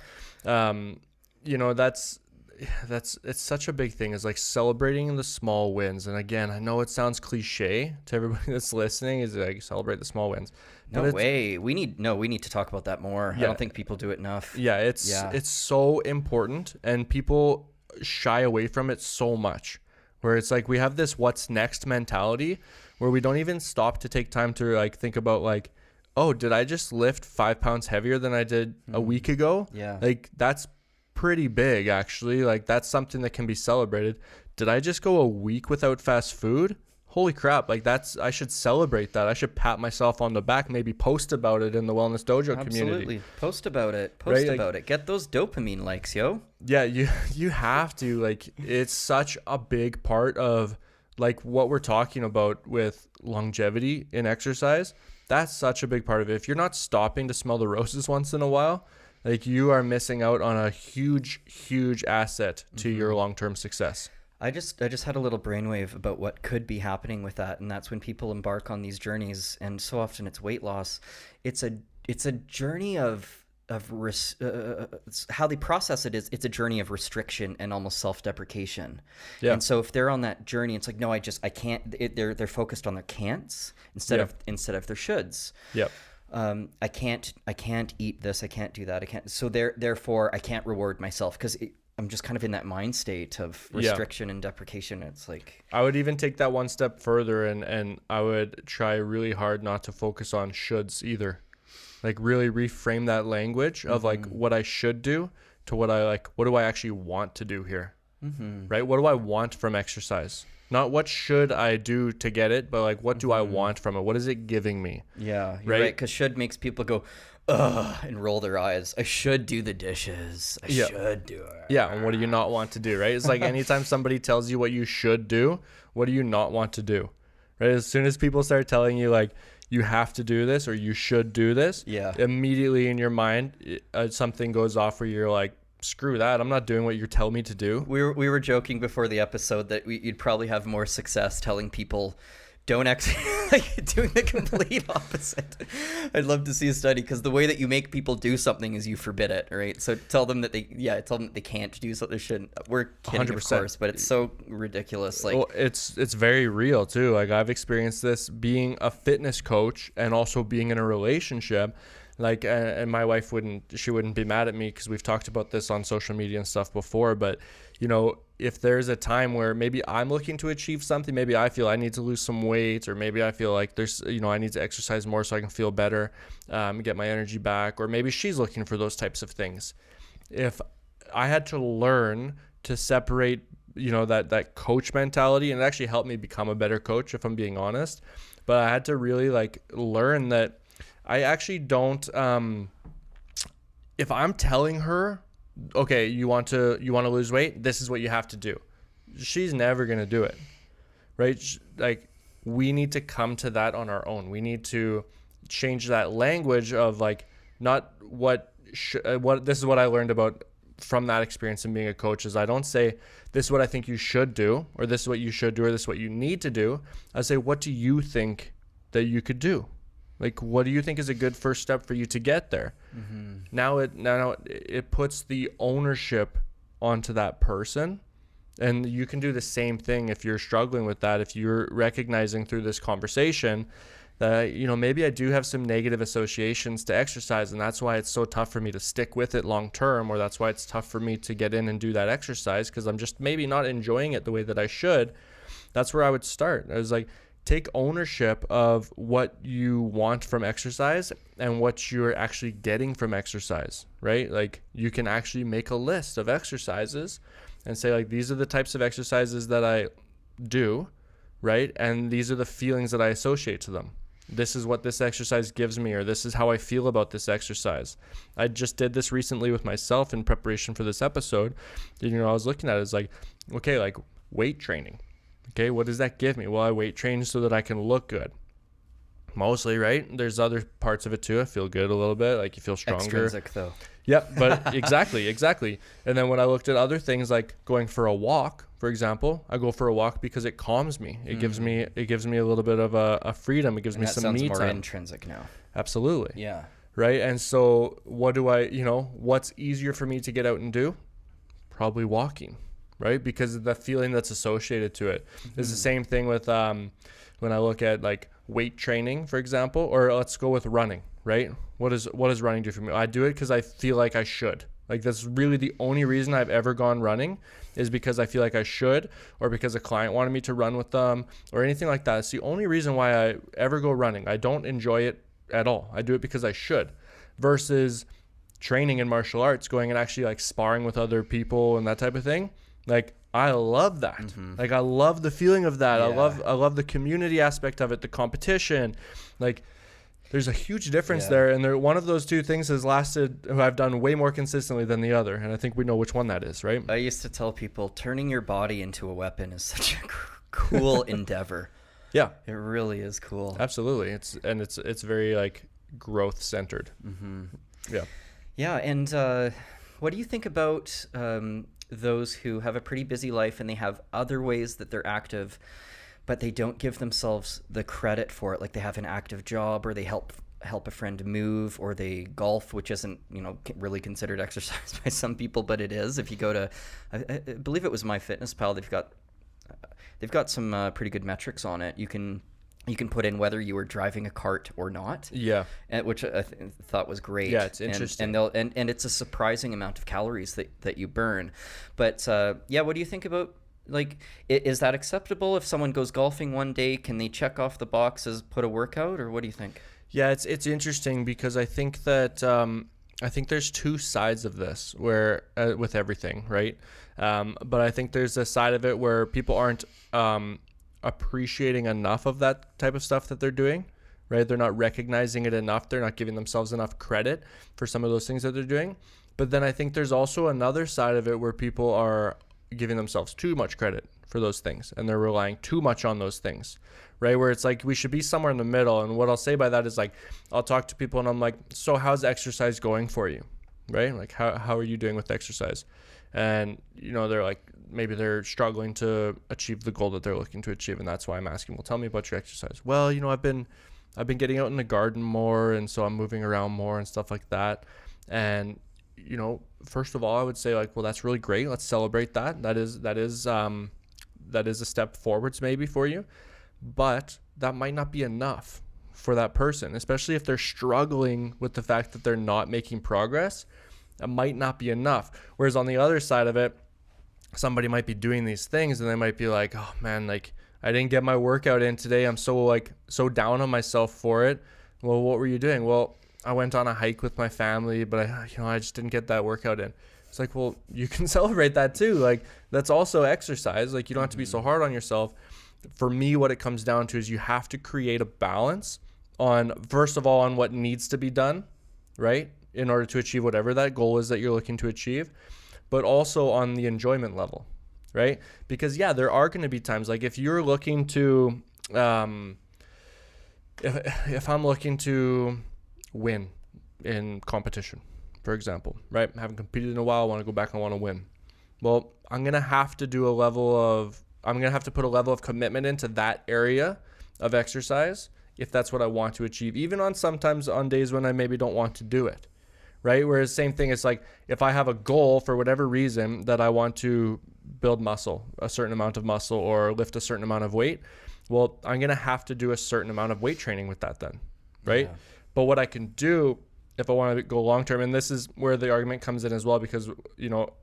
It's such a big thing, is like celebrating the small wins. And again, I know it sounds cliche to everybody that's listening, is like, celebrate the small wins. No way. We need to talk about that more. Yeah. I don't think people do it enough. Yeah, it's so important, and people shy away from it so much, where it's like, we have this what's next mentality, where we don't even stop to take time to like think about, like, oh, did I just lift 5 pounds heavier than I did a week ago? Yeah. Like, that's pretty big, actually. Like, that's something that can be celebrated. Did I just go a week without fast food? Holy crap. Like, I should celebrate that. I should pat myself on the back, maybe post about it in the Wellness Dojo community. Absolutely. Post about it. Get those dopamine likes, yo. Yeah, you have to. Like, it's such a big part of like what we're talking about with longevity in exercise, that's such a big part of it. If you're not stopping to smell the roses once in a while, like you are missing out on a huge, huge asset to your long-term success. I just had a little brainwave about what could be happening with that, and that's when people embark on these journeys, and so often it's weight loss. It's a journey of how they process it is it's a journey of restriction and almost self-deprecation. Yeah. And so if they're on that journey, it's like, no, I can't. They're focused on their can'ts instead of their shoulds. Yep. I can't eat this. I can't do that. I can't. So therefore, I can't reward myself because I'm just kind of in that mind state of restriction and deprecation. It's like, I would even take that one step further, and I would try really hard not to focus on shoulds either. Like really reframe that language of like what I should do to what do I actually want to do here? Right? What do I want from exercise? Not what should I do to get it, but like what do I want from it? What is it giving me? Yeah, you're right. Because should makes people go, ugh, and roll their eyes. I should do the dishes. I should do it. Yeah, and what do you not want to do, right? It's like anytime somebody tells you what you should do, what do you not want to do? Right? As soon as people start telling you like you have to do this or you should do this, immediately in your mind something goes off where you're like, screw that, I'm not doing what you're telling me to do. We were joking before the episode that you'd probably have more success telling people don't like doing the complete opposite. I'd love to see a study, because the way that you make people do something is you forbid it, right? So tell them that they can't do something they shouldn't. We're kidding, 100%. Of course, but it's so ridiculous. Like, well, it's very real too. Like I've experienced this being a fitness coach and also being in a relationship. Like, and my wife wouldn't be mad at me because we've talked about this on social media and stuff before. But, you know, if there's a time where maybe I'm looking to achieve something, maybe I feel I need to lose some weight, or maybe I feel like there's, you know, I need to exercise more so I can feel better, get my energy back, or maybe she's looking for those types of things. If I had to learn to separate, you know, that coach mentality, and it actually helped me become a better coach, if I'm being honest, but I had to really like learn that I actually don't, if I'm telling her, okay, you want to lose weight, this is what you have to do, she's never going to do it, right? Like, we need to come to that on our own. We need to change that language of like, not what this is what I learned about from that experience in being a coach, is I don't say this is what I think you should do, or this is what you should do, or this is what you need to do. I say, what do you think that you could do? Like, what do you think is a good first step for you to get there? Now it puts the ownership onto that person. And you can do the same thing if you're struggling with that. If you're recognizing through this conversation that, you know, maybe I do have some negative associations to exercise, and that's why it's so tough for me to stick with it long term, or that's why it's tough for me to get in and do that exercise because I'm just maybe not enjoying it the way that I should. That's where I would start. I was like, take ownership of what you want from exercise and what you're actually getting from exercise, right? Like, you can actually make a list of exercises and say, like, these are the types of exercises that I do, right? And these are the feelings that I associate to them. This is what this exercise gives me, or this is how I feel about this exercise. I just did this recently with myself in preparation for this episode. You know, I was looking at it as like, okay, like weight training. Okay, what does that give me? Well, I weight train so that I can look good. Mostly, right? There's other parts of it too. I feel good a little bit, like you feel stronger. Extrinsic though. Yep, but exactly. And then when I looked at other things like going for a walk, for example, I go for a walk because it calms me. It gives me a little bit of a freedom. It gives me some me time. That sounds more intrinsic now. Absolutely. Yeah. Right? And so what's easier for me to get out and do? Probably walking. Right? Because of the feeling that's associated to it. It's the same thing with when I look at like weight training, for example, or let's go with running, right? What does running do for me? I do it because I feel like I should. Like, that's really the only reason I've ever gone running, is because I feel like I should, or because a client wanted me to run with them, or anything like that. It's the only reason why I ever go running. I don't enjoy it at all. I do it because I should, versus training in martial arts, going and actually like sparring with other people and that type of thing. Like, I love that. Like, I love the feeling of that. Yeah. I love the community aspect of it, the competition. Like, there's a huge difference there. And one of those two things I've done way more consistently than the other. And I think we know which one that is, right? I used to tell people turning your body into a weapon is such a cool endeavor. Yeah, It really is cool. absolutely. It's very like growth centered. Yeah. Yeah, and what do you think about those who have a pretty busy life and they have other ways that they're active, but they don't give themselves the credit for it? Like they have an active job, or they help a friend move, or they golf, which isn't, really considered exercise by some people, but it is. If you go to, I believe it was MyFitnessPal, they've got some pretty good metrics on it. You can put in whether you were driving a cart or not. Yeah. Which I thought was great. Yeah, it's interesting. And it's a surprising amount of calories that you burn. But what do you think about, like, is that acceptable if someone goes golfing one day? Can they check off the box as put a workout, or what do you think? Yeah, it's interesting because I think that I think there's two sides of this where with everything, right? But I think there's a side of it where people aren't appreciating enough of that type of stuff that they're doing, right? They're not recognizing it enough. They're not giving themselves enough credit for some of those things that they're doing. But then I think there's also another side of it where people are giving themselves too much credit for those things, and they're relying too much on those things, right? Where it's like we should be somewhere in the middle. And what I'll say by that is, like, I'll talk to people and I'm like, so how's exercise going for you, right? Like, how are you doing with exercise? And, they're like, maybe they're struggling to achieve the goal that they're looking to achieve. And that's why I'm asking, well, tell me about your exercise. Well, I've been getting out in the garden more. And so I'm moving around more and stuff like that. And, first of all, I would say, like, well, that's really great. Let's celebrate that. That is a step forwards maybe for you, but that might not be enough for that person, especially if they're struggling with the fact that they're not making progress. It might not be enough. Whereas on the other side of it, somebody might be doing these things and they might be like, oh man, like I didn't get my workout in today. I'm so down on myself for it. Well, what were you doing? Well, I went on a hike with my family, but I just didn't get that workout in. It's like, well, you can celebrate that too. Like, that's also exercise. Like, you don't have to be so hard on yourself. For me, what it comes down to is you have to create a balance on, first of all, on what needs to be done, right? In order to achieve whatever that goal is that you're looking to achieve, but also on the enjoyment level, right? Because there are going to be times, like if you're looking to, if I'm looking to win in competition, for example, right? I haven't competed in a while. I want to go back and want to win. Well, I'm going to have to put a level of commitment into that area of exercise if that's what I want to achieve, even sometimes on days when I maybe don't want to do it, right? Whereas same thing, it's like if I have a goal for whatever reason that I want to build muscle, a certain amount of muscle, or lift a certain amount of weight, well, I'm going to have to do a certain amount of weight training with that then, right? Yeah. But what I can do if I want to go long term, and this is where the argument comes in as well, because,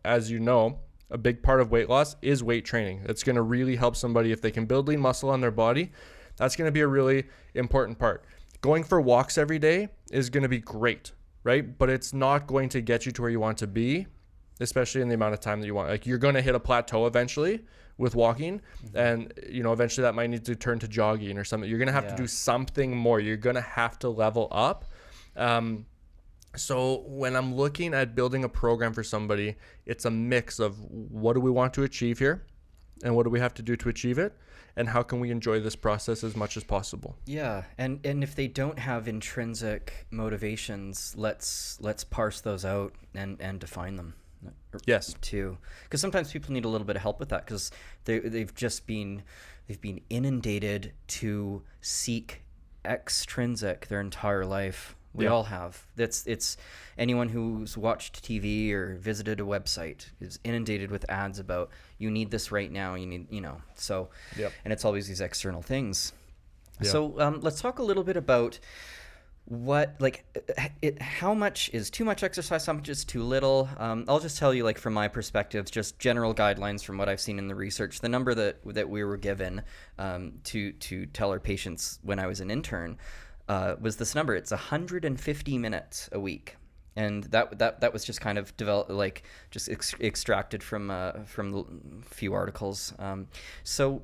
as a big part of weight loss is weight training. It's going to really help somebody if they can build lean muscle on their body. That's going to be a really important part. Going for walks every day is going to be great, right? But it's not going to get you to where you want to be, especially in the amount of time that you want. Like, you're going to hit a plateau eventually with walking, and eventually that might need to turn to jogging or something. You're going to have to do something more. You're going to have to level up. So when I'm looking at building a program for somebody, it's a mix of what do we want to achieve here, and what do we have to do to achieve it, and how can we enjoy this process as much as possible. Yeah, and if they don't have intrinsic motivations, let's parse those out and define them. Yes. Too, because sometimes people need a little bit of help with that, because they've been inundated to seek extrinsic their entire life. We all have. It's anyone who's watched TV or visited a website is inundated with ads about, you need this right now. You need, so, and it's always these external things. Yeah. So let's talk a little bit about how much is too much exercise, how much is too little. I'll just tell you, from my perspective, just general guidelines from what I've seen in the research. The number that we were given to tell our patients when I was an intern was this number. It's 150 minutes a week, and that was just kind of developed, extracted from a few articles. So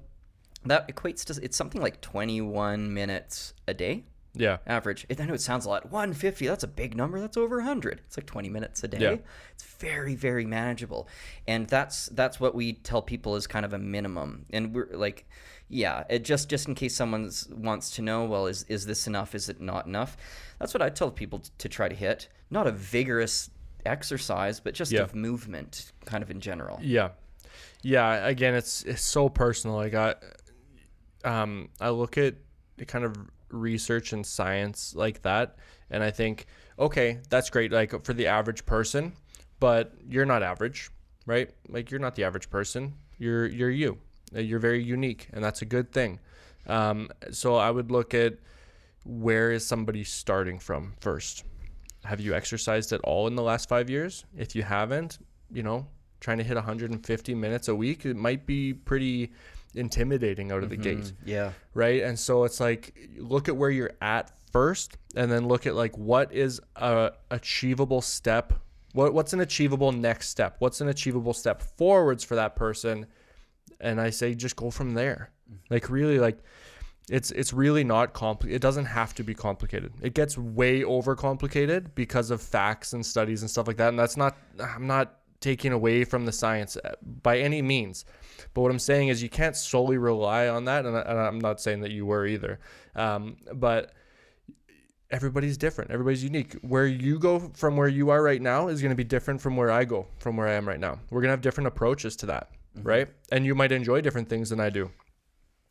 that equates to, it's something like 21 minutes a day. Yeah. Average. I know it sounds a lot. 150, that's a big number. That's over 100. It's like 20 minutes a day. Yeah. It's very, very manageable. And that's what we tell people is kind of a minimum. And we're like, yeah, it just in case someone wants to know, well, is this enough? Is it not enough? That's what I tell people to try to hit. Not a vigorous exercise, but just of movement kind of in general. Yeah. Yeah. Again, it's so personal. Like I look at kind of research and science like that, and I think, okay, that's great, like for the average person, but you're not average, right? Like you're not the average person. You're very unique, and that's a good thing. So I would look at, where is somebody starting from first? Have you exercised at all in the last 5 years? If you haven't, trying to hit 150 minutes a week, it might be pretty intimidating out of the gate. Yeah. Right. And so it's like, look at where you're at first, and then look at like, what is a achievable step? What's an achievable next step? What's an achievable step forwards for that person? And I say, just go from there. Like really, like it's really not complicated. It doesn't have to be complicated. It gets way overcomplicated because of facts and studies and stuff like that. And I'm not taking away from the science by any means. But what I'm saying is, you can't solely rely on that. And I'm not saying that you were either. But everybody's different. Everybody's unique. Where you go from where you are right now is going to be different from where I go from where I am right now. We're going to have different approaches to that. Right. And you might enjoy different things than I do.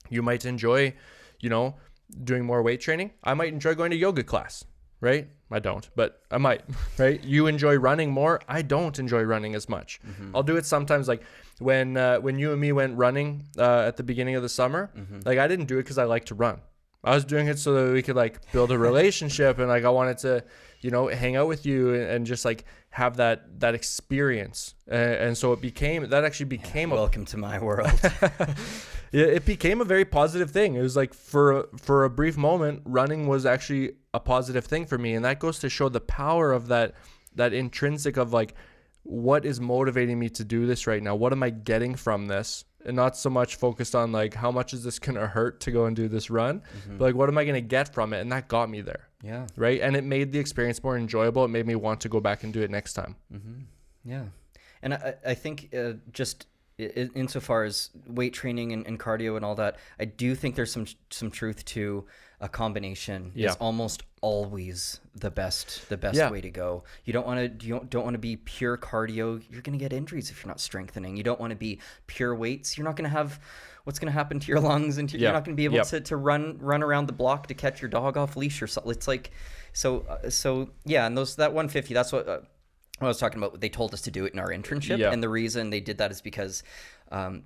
You might enjoy, doing more weight training. I might enjoy going to yoga class. Right? I don't, but I might, right? You enjoy running more. I don't enjoy running as much. I'll do it sometimes, like when you and me went running at the beginning of the summer. Like I didn't do it because I like to run. I was doing it so that we could like build a relationship, and like I wanted to, hang out with you and just like have that experience. And so that actually became welcome to my world. It became a very positive thing. It was like for a brief moment, running was actually a positive thing for me. And that goes to show the power of that intrinsic of like, what is motivating me to do this right now? What am I getting from this? And not so much focused on like, how much is this going to hurt to go and do this run? But like, what am I going to get from it? And that got me there. Yeah. Right. And it made the experience more enjoyable. It made me want to go back and do it next time. Yeah. And I think just insofar as weight training and cardio and all that, I do think there's some truth to a combination is almost always the best way to go. You don't want to be pure cardio. You're going to get injuries if you're not strengthening. You don't want to be pure weights. You're not going to have what's going to happen to your lungs, and you're not going to be able to run around the block to catch your dog off leash or something. It's like so yeah. And that 150, that's what I was talking about. They told us to do it in our internship, and the reason they did that is because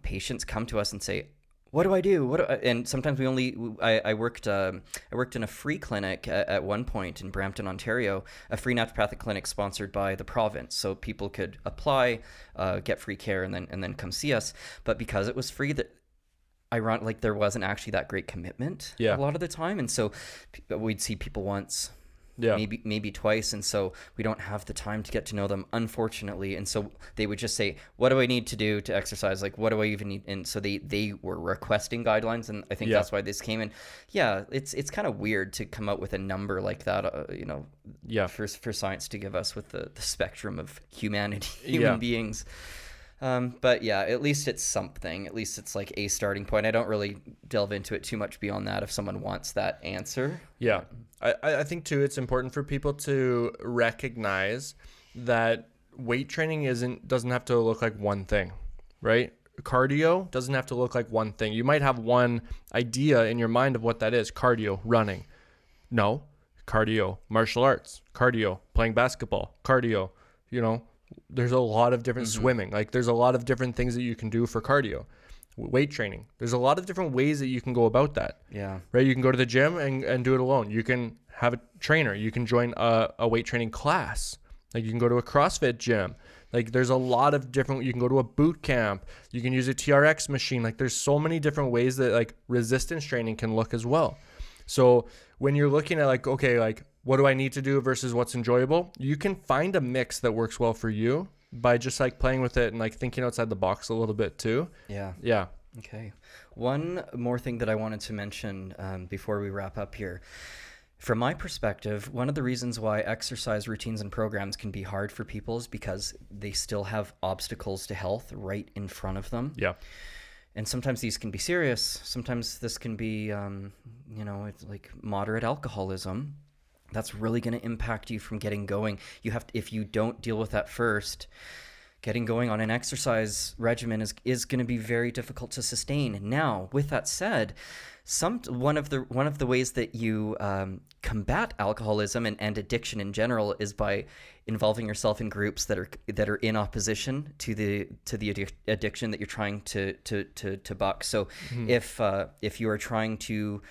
patients come to us and say, what do I do? And sometimes I worked in a free clinic at one point in Brampton, Ontario, a free naturopathic clinic sponsored by the province, so people could apply, get free care, and then come see us. But because it was free, there wasn't actually that great commitment a lot of the time, and so we'd see people once. Maybe twice, and so we don't have the time to get to know them, unfortunately. And so they would just say, what do I need to do to exercise? Like, what do I even need? And so they were requesting guidelines, and I think that's why this came in. It's kind of weird to come out with a number like that, for science to give us with the spectrum of humanity, human beings. But yeah, at least it's something. At least it's like a starting point. I don't really delve into it too much beyond that if someone wants that answer. Yeah. I think too, it's important for people to recognize that weight training doesn't have to look like one thing, right? Cardio doesn't have to look like one thing. You might have one idea in your mind of what that is. Cardio, running. No, cardio, martial arts, cardio, playing basketball, cardio, there's a lot of different swimming. Like there's a lot of different things that you can do for cardio. Weight training. There's a lot of different ways that you can go about that. Yeah. Right. You can go to the gym and do it alone. You can have a trainer. You can join a weight training class. Like you can go to a CrossFit gym. Like there's a lot of different, you can go to a boot camp. You can use a TRX machine. Like there's so many different ways that like resistance training can look as well. So when you're looking at like, okay, like what do I need to do versus what's enjoyable? You can find a mix that works well for you by just like playing with it and like thinking outside the box a little bit too. Yeah. Yeah. Okay. One more thing that I wanted to mention before we wrap up here. From my perspective, one of the reasons why exercise routines and programs can be hard for people is because they still have obstacles to health right in front of them. Yeah. And sometimes these can be serious. Sometimes this can be, it's like moderate alcoholism. That's really going to impact you from getting going. If you don't deal with that first, getting going on an exercise regimen is going to be very difficult to sustain. Now, with that said, one of the ways that you combat alcoholism and addiction in general is by involving yourself in groups that are in opposition to the addiction that you're trying to buck. So if you are trying to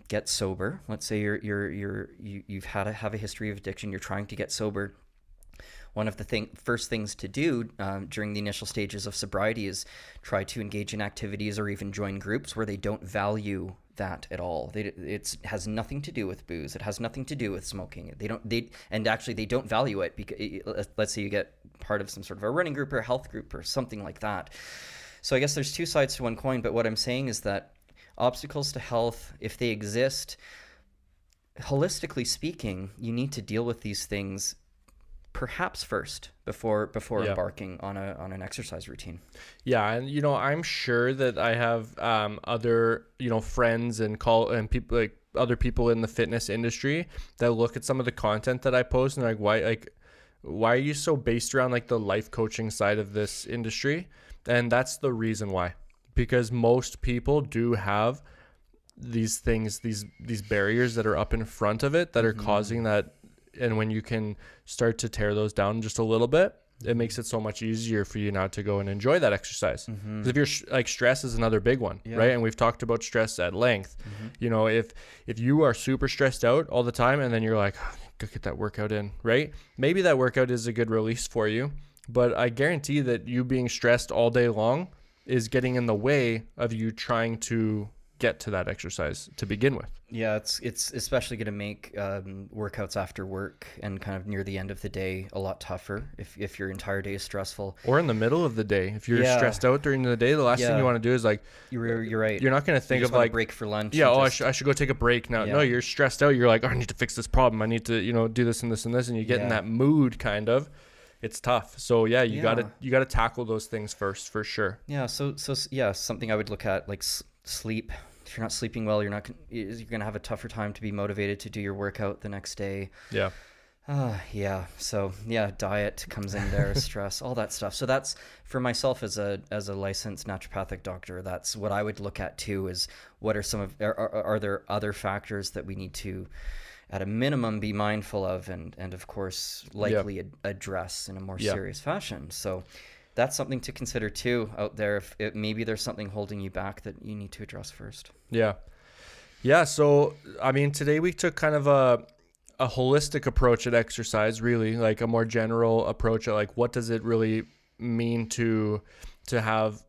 get sober, let's say you've have a history of addiction, you're trying to get sober. One of the first things to do during the initial stages of sobriety is try to engage in activities or even join groups where they don't value that at all. It has nothing to do with booze. It has nothing to do with smoking. They don't value it because let's say you get part of some sort of a running group or a health group or something like that. So I guess there's two sides to one coin, but what I'm saying is that obstacles to health, if they exist, holistically speaking, you need to deal with these things perhaps first before embarking on an exercise routine. Yeah, and I'm sure that I have other friends and people, like other people in the fitness industry that look at some of the content that I post and they're like, why are you so based around like the life coaching side of this industry? And that's the reason why, because most people do have these things, these barriers that are up in front of it that are causing that. And when you can start to tear those down just a little bit, it makes it so much easier for you now to go and enjoy that exercise. Because if you're like, stress is another big one, right? And we've talked about stress at length. If you are super stressed out all the time and then you're like, oh, go get that workout in, right? Maybe that workout is a good release for you, but I guarantee that you being stressed all day long is getting in the way of you trying to get to that exercise to begin with. Yeah, it's especially going to make workouts after work and kind of near the end of the day a lot tougher if your entire day is stressful. Or in the middle of the day, if you're stressed out during the day, the last thing you want to do is like you're right. You're not going to think of like break for lunch. Yeah, I should go take a break now. Yeah. No, you're stressed out. You're like, oh, I need to fix this problem. I need to do this and this and this, and you get in that mood kind of. It's tough. So yeah, you gotta tackle those things first for sure. Yeah. So something I would look at like sleep. If you're not sleeping well, you're gonna have a tougher time to be motivated to do your workout the next day. Yeah. So diet comes in there, stress, all that stuff. So that's for myself as a licensed naturopathic doctor. That's what I would look at too. Is what are are there other factors that we need to, at a minimum, be mindful of, and of course likely address in a more serious fashion. So that's something to consider too out there. If maybe there's something holding you back that you need to address first. Yeah. So, I mean, today we took kind of a holistic approach at exercise, really, like a more general approach at like, what does it really mean to have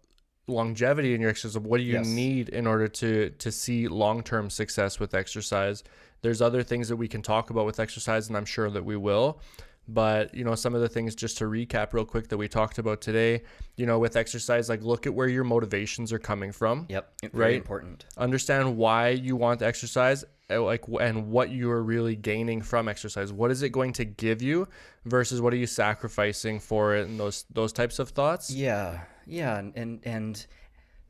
longevity in your exercise? What do you need in order to see long-term success with exercise? There's other things that we can talk about with exercise, and I'm sure that we will. But, some of the things, just to recap real quick, that we talked about today, with exercise, like look at where your motivations are coming from. Yep. Right? Very important. Understand why you want to exercise, and what you are really gaining from exercise. What is it going to give you versus what are you sacrificing for it, and those types of thoughts? Yeah. And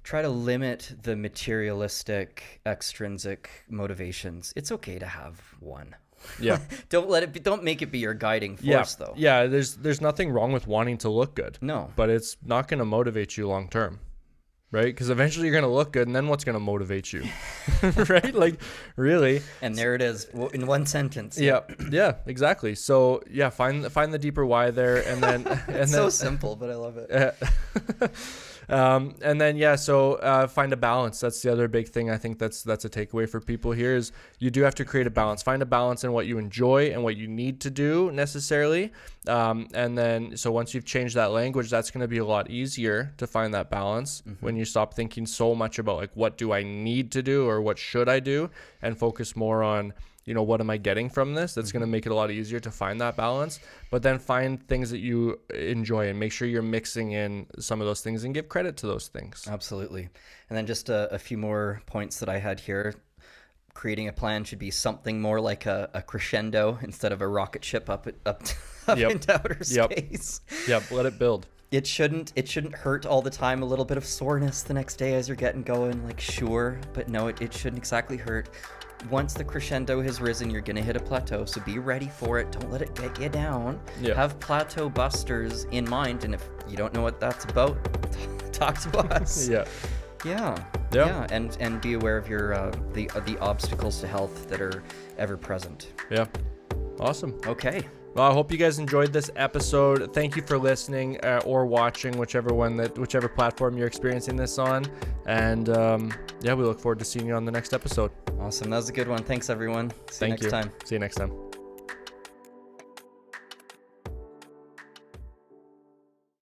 try to limit the materialistic extrinsic motivations. It's okay to have one. Yeah. Don't make it be your guiding force though. Yeah, there's nothing wrong with wanting to look good. No. But it's not going to motivate you long term. Right? Because eventually you're going to look good, and then what's going to motivate you? Right? Like, really. And there it is in one sentence. Yeah, exactly. So, yeah, find the deeper why there, and then it's so simple, but I love it. And then, find a balance. That's the other big thing. I think that's a takeaway for people here is you do have to create a balance. Find a balance in what you enjoy and what you need to do necessarily. And then, so once you've changed that language, that's going to be a lot easier to find that balance when you stop thinking so much about like, what do I need to do or what should I do, and focus more on, what am I getting from this? That's going to make it a lot easier to find that balance. But then find things that you enjoy and make sure you're mixing in some of those things and give credit to those things. Absolutely. And then just a few more points that I had here. creating a plan should be something more like a crescendo instead of a rocket ship up Yep. into outer space. Yep, let it build. It shouldn't hurt all the time. A little bit of soreness the next day as you're getting going, like, sure, but no, it shouldn't exactly hurt. Once the crescendo has risen, you're gonna hit a plateau, so be ready for it. Don't let it get you down. Yeah. Have plateau busters in mind, and if you don't know what that's about, talk to us. Yeah, and be aware of your the obstacles to health that are ever present. Yeah. Awesome. Okay. Well, I hope you guys enjoyed this episode. Thank you for listening or watching, whichever platform you're experiencing this on. And we look forward to seeing you on the next episode. Awesome. That was a good one. Thanks, everyone. See you next time. See you next time.